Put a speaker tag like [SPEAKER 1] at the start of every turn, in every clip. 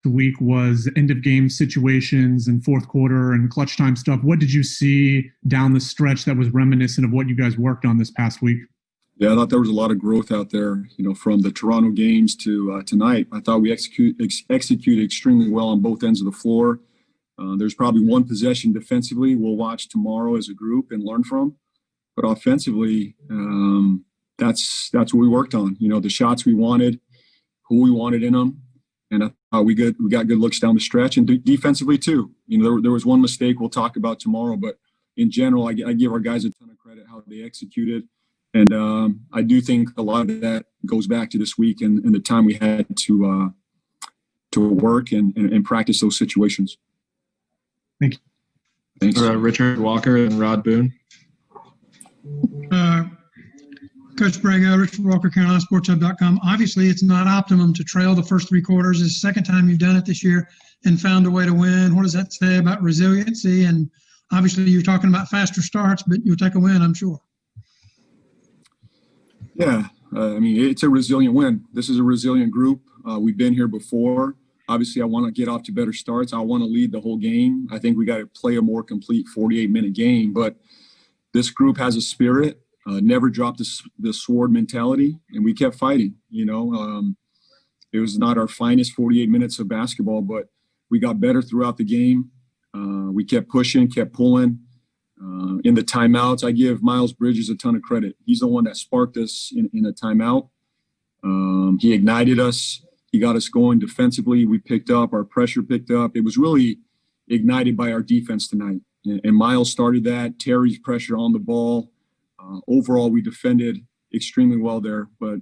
[SPEAKER 1] week was end of game situations and fourth quarter and clutch time stuff. What did you see down the stretch that was reminiscent of what you guys worked on this past week?
[SPEAKER 2] Yeah, I thought there was a lot of growth out there, from the Toronto games to tonight. I thought we executed extremely well on both ends of the floor. There's probably one possession defensively we'll watch tomorrow as a group and learn from. But offensively, that's what we worked on. The shots we wanted, who we wanted in them. And I thought we got good looks down the stretch, and defensively too. There was one mistake we'll talk about tomorrow, but in general, I give our guys a ton of credit how they executed. And I do think a lot of that goes back to this week and the time we had to work and practice those situations.
[SPEAKER 1] Thank you.
[SPEAKER 2] Thanks.
[SPEAKER 3] Richard Walker and Rod Boone.
[SPEAKER 4] Coach Borrego, Richard Walker, CarolinaSportsHub.com. Obviously, it's not optimum to trail the first three quarters. It's the second time you've done it this year and found a way to win. What does that say about resiliency? And obviously, you're talking about faster starts, but you'll take a win, I'm sure.
[SPEAKER 2] Yeah, it's a resilient win. This is a resilient group. We've been here before. Obviously, I want to get off to better starts. I want to lead the whole game. I think we got to play a more complete 48-minute game. But this group has a spirit, never dropped the sword mentality, and we kept fighting. It was not our finest 48 minutes of basketball, but we got better throughout the game. We kept pushing, kept pulling. In the timeouts, I give Miles Bridges a ton of credit. He's the one that sparked us in a timeout. He ignited us. He got us going defensively. We picked up. Our pressure picked up. It was really ignited by our defense tonight. And Miles started that. Terry's pressure on the ball. Overall, we defended extremely well there. But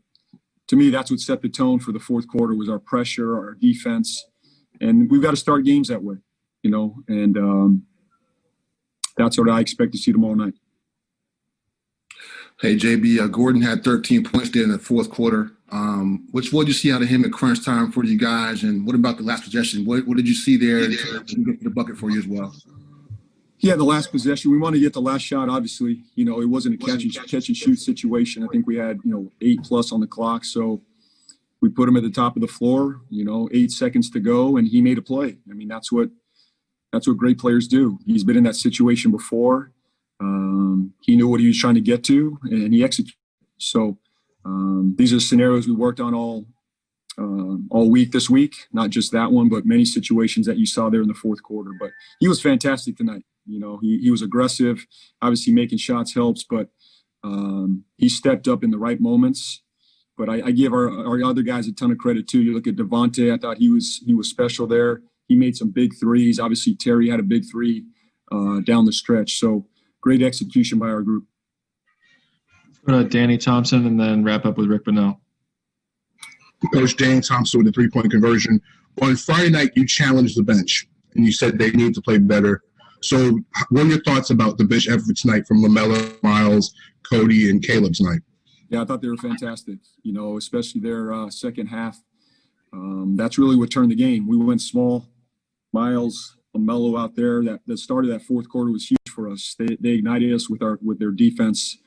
[SPEAKER 2] to me, that's what set the tone for the fourth quarter was our pressure, our defense. And we've got to start games that way, and that's what I expect to see tomorrow night.
[SPEAKER 5] Hey, JB, Gordon had 13 points there in the fourth quarter. What did you see out of him at crunch time for you guys? And what about the last possession? What did you see there to get the bucket for you as well?
[SPEAKER 2] Yeah, the last possession. We want to get the last shot, obviously. It wasn't a catch and shoot situation. I think we had, 8+ on the clock. So we put him at the top of the floor, 8 seconds to go, and he made a play. That's what great players do. He's been in that situation before. He knew what he was trying to get to, and he executed. So these are scenarios we worked on all week this week, not just that one, but many situations that you saw there in the fourth quarter. But he was fantastic tonight. He was aggressive. Obviously, making shots helps, but he stepped up in the right moments. But I give our other guys a ton of credit too. You look at Devontae. I thought he was special there. He made some big threes. Obviously, Terry had a big three down the stretch. So great execution by our group.
[SPEAKER 3] Let's go to Danny Thompson and then wrap up with Rick Bonnell.
[SPEAKER 6] Coach Danny Thompson with the three-point conversion. On Friday night, you challenged the bench, and you said they need to play better. So what are your thoughts about the bench effort tonight from LaMelo, Miles, Cody, and Caleb tonight?
[SPEAKER 2] Yeah, I thought they were fantastic, especially their second half. That's really what turned the game. We went small. Miles, LaMelo out there, that started that fourth quarter was huge for us. They ignited us with their defense.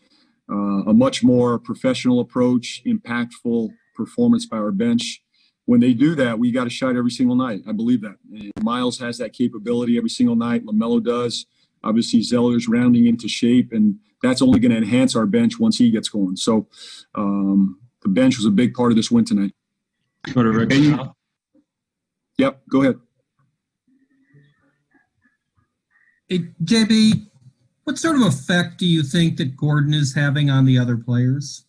[SPEAKER 2] A much more professional approach, impactful performance by our bench. When they do that, we got a shot every single night. I believe that. And Miles has that capability every single night. LaMelo does. Obviously, Zeller's rounding into shape, and that's only going to enhance our bench once he gets going. So the bench was a big part of this win tonight.
[SPEAKER 3] Go to Rick.
[SPEAKER 2] Yep, go ahead.
[SPEAKER 7] Hey, JB, what sort of effect do you think that Gordon is having on the other players?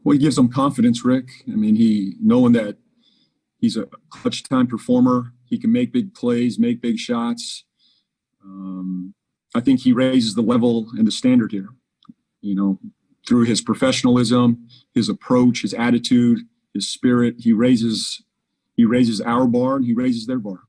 [SPEAKER 2] Well, he gives them confidence, Rick. Knowing that he's a clutch time performer, he can make big plays, make big shots. I think he raises the level and the standard here, through his professionalism, his approach, his attitude, his spirit. He raises our bar and he raises their bar.